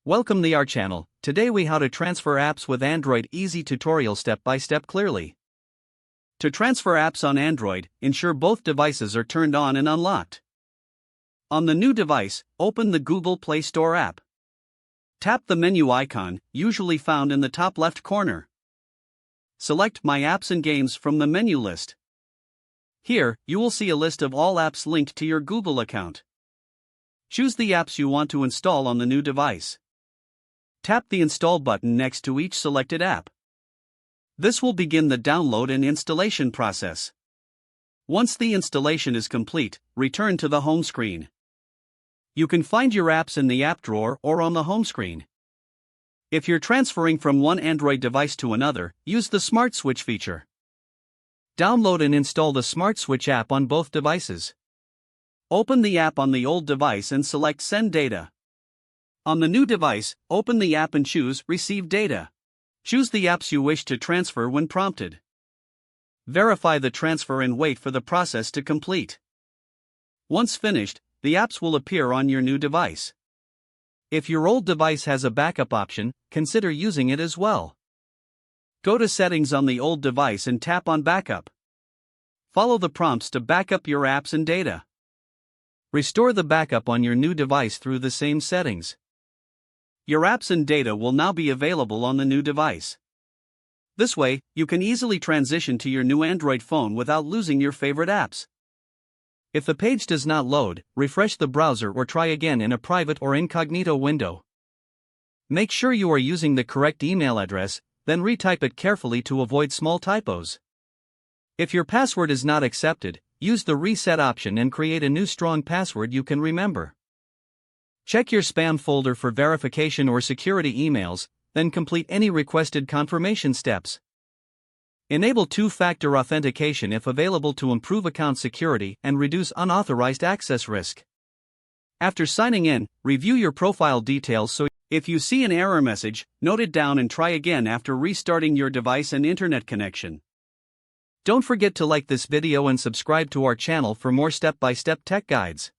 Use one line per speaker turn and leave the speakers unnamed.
Welcome to our channel. Today we how to transfer apps with Android easy tutorial step by step clearly. To transfer apps on Android, ensure both devices are turned on and unlocked. On the new device, open the Google Play Store app. Tap the menu icon, usually found in the top left corner. Select My Apps and Games from the menu list. Here, you will see a list of all apps linked to your Google account. Choose the apps you want to install on the new device. Tap the Install button next to each selected app. This will begin the download and installation process. Once the installation is complete, return to the home screen. You can find your apps in the app drawer or on the home screen. If you're transferring from one Android device to another, use the Smart Switch feature. Download and install the Smart Switch app on both devices. Open the app on the old device and select Send Data. On the new device, open the app and choose Receive Data. Choose the apps you wish to transfer when prompted. Verify the transfer and wait for the process to complete. Once finished, the apps will appear on your new device. If your old device has a backup option, consider using it as well. Go to Settings on the old device and tap on Backup. Follow the prompts to back up your apps and data. Restore the backup on your new device through the same settings. Your apps and data will now be available on the new device. This way, you can easily transition to your new Android phone without losing your favorite apps. If the page does not load, refresh the browser or try again in a private or incognito window. Make sure you are using the correct email address, then retype it carefully to avoid small typos. If your password is not accepted, use the reset option and create a new strong password you can remember. Check your spam folder for verification or security emails, then complete any requested confirmation steps. Enable two-factor authentication if available to improve account security and reduce unauthorized access risk. After signing in, review your profile details so if you see an error message, note it down and try again after restarting your device and internet connection. Don't forget to like this video and subscribe to our channel for more step-by-step tech guides.